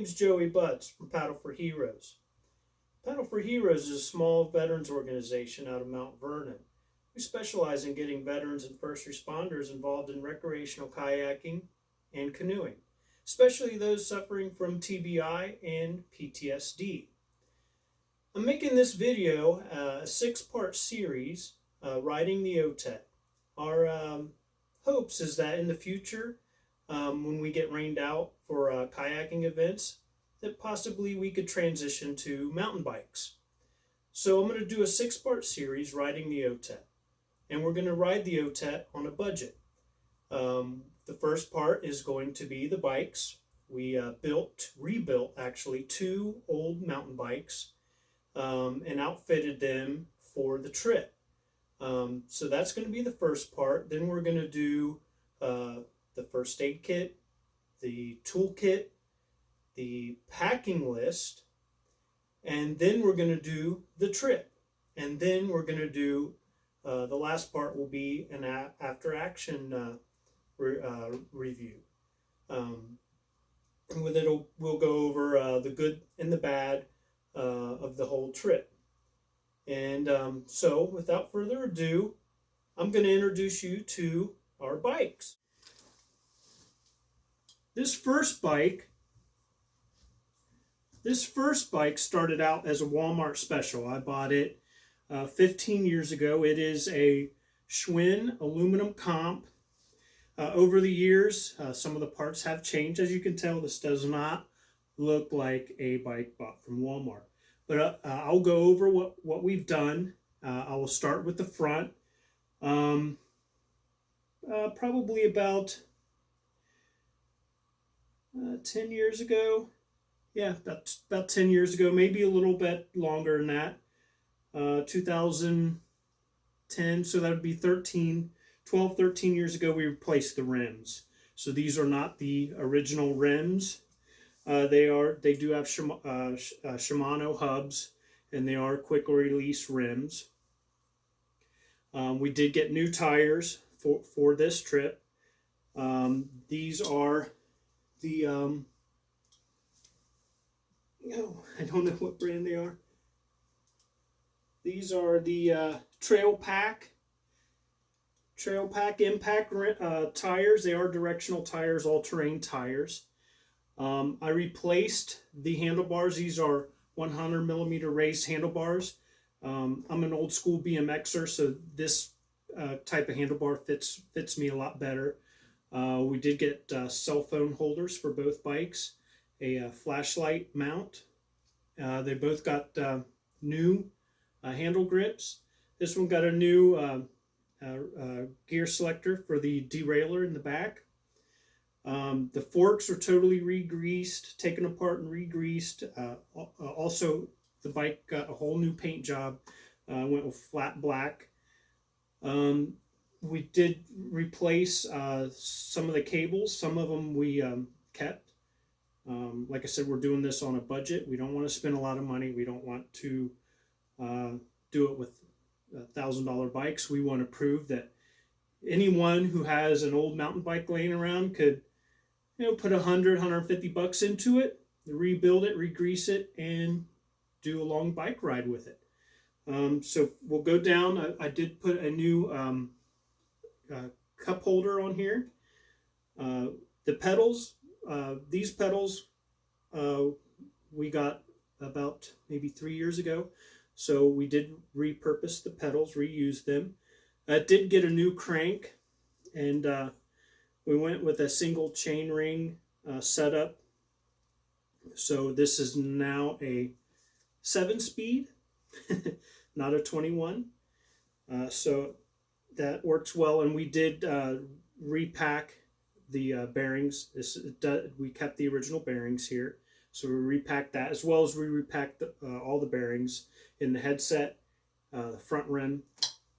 name's Joey Butts from Paddle for Heroes. Paddle for Heroes is a small veterans organization out of Mount Vernon. We specialize in getting veterans and first responders involved in recreational kayaking and canoeing, especially those suffering from TBI and PTSD. I'm making this video a six-part series, Riding the OTET. Our hopes is that in the future, when we get rained out for kayaking events, that possibly we could transition to mountain bikes. So I'm going to do a six-part series, Riding the OTET. And we're going to ride the OTET on a budget. The first part is going to be the bikes. We rebuilt actually, two old mountain bikes and outfitted them for the trip. So that's going to be the first part. Then we're going to do the first aid kit, the toolkit, the packing list, and then we're going to do the trip. And then we're going to do the last part will be an after action review. With it, we'll go over the good and the bad of the whole trip. And so without further ado, I'm going to introduce you to our bikes. This first bike started out as a Walmart special. I bought it 15 years ago. It is a Schwinn aluminum comp. Over the years, some of the parts have changed. As you can tell, this does not look like a bike bought from Walmart. But I'll go over what we've done. I will start with the front. Probably about 10 years ago. Yeah, about 10 years ago, maybe a little bit longer than that. 2010, so that would be 12, 13 years ago, we replaced the rims. So these are not the original rims. They do have Shimano hubs, and they are quick release rims. We did get new tires for this trip. These are the I don't know what brand they are. These are the Trail Pack Impact tires. They are directional tires, all-terrain tires. I replaced the handlebars. These are 100 millimeter raised handlebars. I'm an old school BMXer, so this type of handlebar fits me a lot better. We did get cell phone holders for both bikes, a flashlight mount. They both got new handle grips. This one got a new gear selector for the derailleur in the back. The forks are totally re-greased, taken apart and re-greased. Also, the bike got a whole new paint job. Went with flat black. We did replace some of the cables. Some of them we kept. Like I said, we're doing this on a budget. We don't want to spend a lot of money. We don't want to do it with $1,000 bikes. We want to prove that anyone who has an old mountain bike laying around could, put $100-$150 into it, rebuild it, re-grease it, and do a long bike ride with it. So we'll go down. I did put a new cup holder on here. The pedals, these pedals we got about maybe 3 years ago. So we did repurpose the pedals, reuse them. I did get a new crank, and we went with a single chain ring setup. So this is now a 7-speed, not a 21. So that works well. And we did repack the bearings. We kept the original bearings here. So we repacked that, as well as we repacked all the bearings in the headset, the front rim,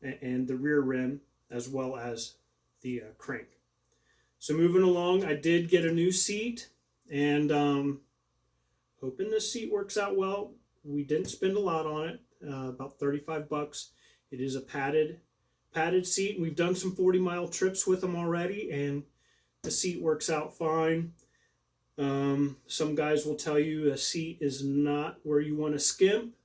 and the rear rim, as well as the crank. So moving along, I did get a new seat, and hoping this seat works out well. We didn't spend a lot on it, about $35. It is a padded seat. We've done some 40-mile trips with them already, and the seat works out fine. Some guys will tell you a seat is not where you want to skimp,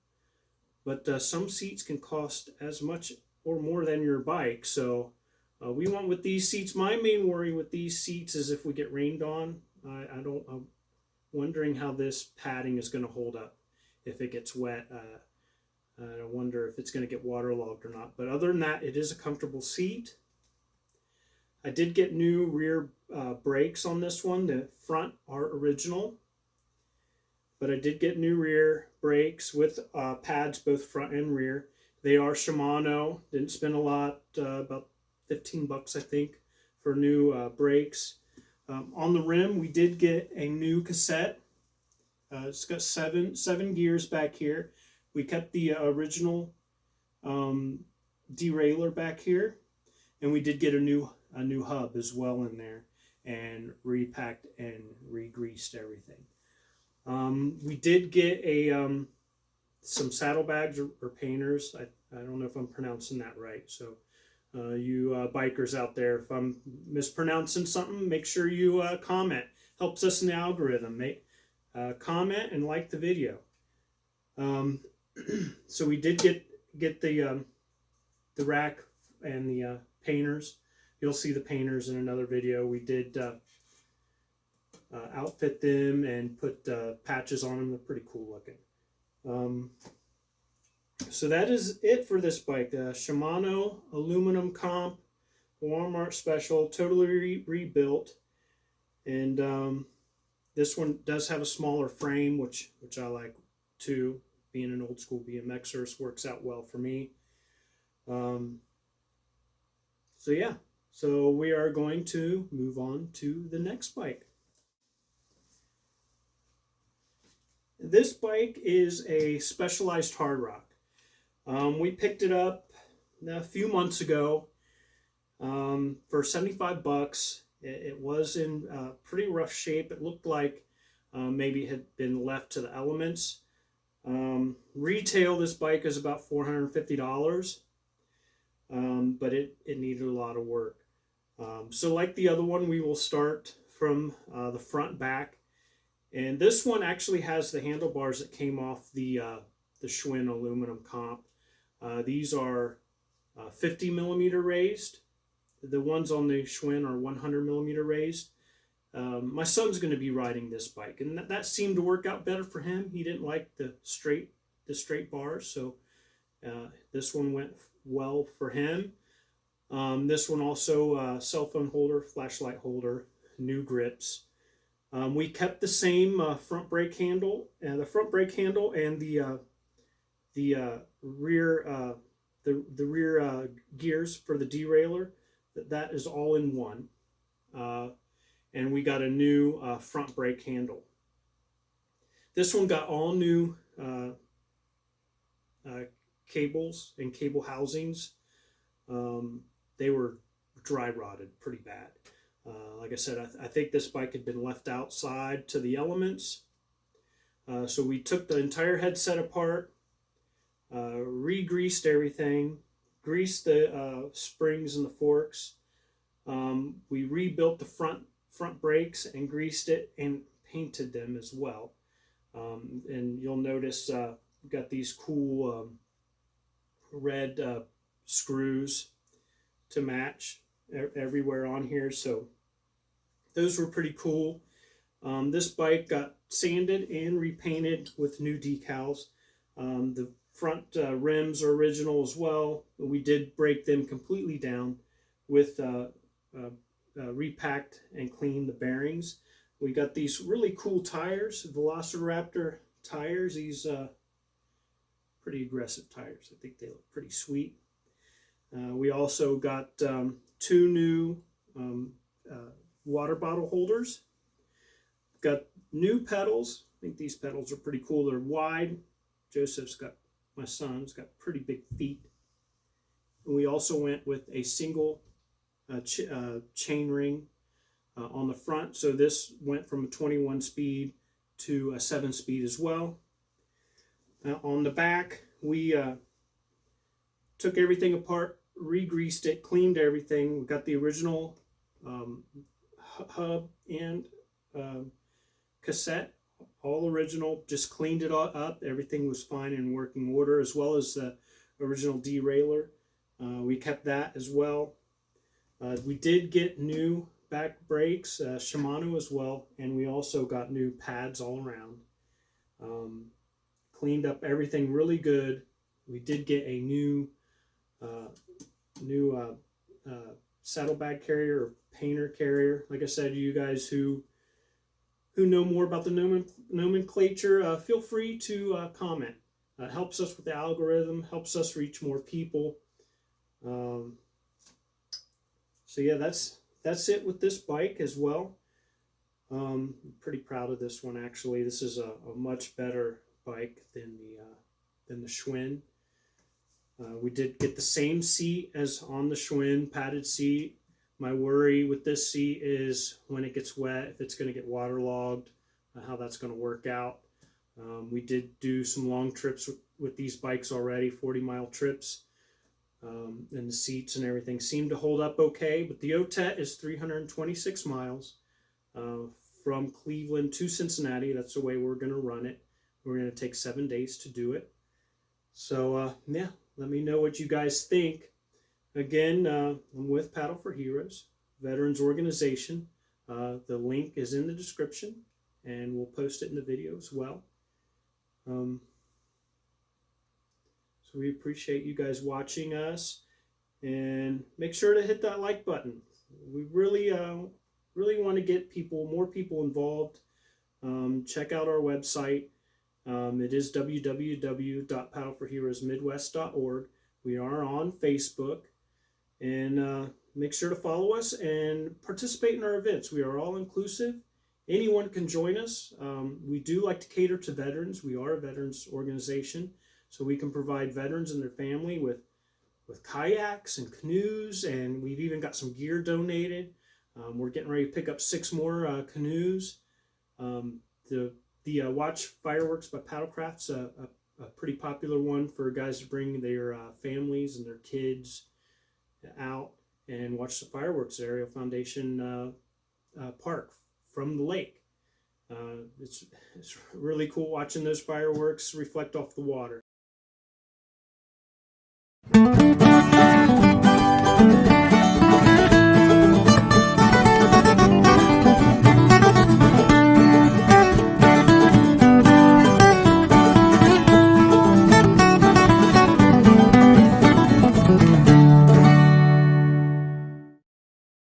but some seats can cost as much or more than your bike. So we went with these seats. My main worry with these seats is if we get rained on. I'm wondering how this padding is going to hold up if it gets wet. I wonder if it's going to get waterlogged or not. But other than that, it is a comfortable seat. I did get new rear brakes on this one. The front are original, but I did get new rear brakes with pads both front and rear. They are Shimano. Didn't spend a lot, about $15 I think, for new brakes. On the rim, we did get a new cassette. It's got seven gears back here. We kept the original derailleur back here, and we did get a new hub as well in there, and repacked and re-greased everything. We did get some saddlebags or painters. I don't know if I'm pronouncing that right. So you bikers out there, if I'm mispronouncing something, make sure you comment. Helps us in the algorithm. Comment and like the video. So we did get the rack and the painters. You'll see the painters in another video. We did outfit them and put patches on them. They're pretty cool looking. So that is it for this bike. Shimano aluminum comp, Walmart special, totally rebuilt. And this one does have a smaller frame, which I like too. Being an old school BMXer, this works out well for me. So yeah, so we are going to move on to the next bike. This bike is a Specialized Hard Rock. We picked it up a few months ago for $75. It was in pretty rough shape. It looked like maybe it had been left to the elements. Retail, this bike is about $450, but it needed a lot of work. So like the other one, we will start from the front back. And this one actually has the handlebars that came off the Schwinn aluminum comp. These are 50 millimeter raised. The ones on the Schwinn are 100 millimeter raised. My son's going to be riding this bike, and that seemed to work out better for him. He didn't like the straight bars, so this one went well for him. This one also cell phone holder, flashlight holder, new grips. We kept the same front brake handle, and the front brake handle and the rear gears for the derailleur. That is all in one. And we got a new front brake handle. This one got all new cables and cable housings. They were dry rotted pretty bad. Like I said, I think this bike had been left outside to the elements. So we took the entire headset apart, re-greased everything, greased the springs and the forks. We rebuilt the front brakes and greased it and painted them as well. And you'll notice we've got these cool red screws to match everywhere on here. So those were pretty cool. This bike got sanded and repainted with new decals. The front rims are original as well. We did break them completely down with repacked and cleaned the bearings. We got these really cool tires, Velociraptor tires. These pretty aggressive tires. I think they look pretty sweet. We also got two new water bottle holders. Got new pedals. I think these pedals are pretty cool. They're wide. My son's got pretty big feet. And we also went with a single chain ring on the front. So this went from a 21 speed to a 7 speed as well. On the back, we took everything apart, re-greased it, cleaned everything. We got the original hub and cassette, all original, just cleaned it all up. Everything was fine in working order, as well as the original derailleur. We kept that as well. We did get new back brakes, Shimano as well, and we also got new pads all around. Cleaned up everything really good. We did get a new saddlebag carrier or painter carrier. Like I said, you guys who know more about the nomenclature, feel free to comment. Helps us with the algorithm, helps us reach more people. So yeah, that's it with this bike as well. I'm pretty proud of this one, actually. This is a much better bike than the Schwinn. We did get the same seat as on the Schwinn, padded seat. My worry with this seat is when it gets wet, if it's going to get waterlogged, how that's going to work out. We did do some long trips with these bikes already, 40-mile trips, and the seats and everything seem to hold up okay. But the OTET is 326 miles from Cleveland to Cincinnati. That's the way we're going to run it. We're going to take 7 days to do it. So yeah, let me know what you guys think. Again, I'm with Paddle for Heroes, veterans organization. The link is in the description, and we'll post it in the video as well. So we appreciate you guys watching us, and make sure to hit that like button. We really want to get more people involved. Check out our website. It is www.paddleforheroesmidwest.org. We are on Facebook, and make sure to follow us and participate in our events. We are all inclusive. Anyone can join us. We do like to cater to veterans. We are a veterans organization, so we can provide veterans and their family with kayaks and canoes, and we've even got some gear donated. We're getting ready to pick up 6 more canoes. The Watch Fireworks by Paddlecraft's a pretty popular one for guys to bring their families and their kids out and watch the fireworks at Aerial Foundation Park from the lake. It's really cool watching those fireworks reflect off the water.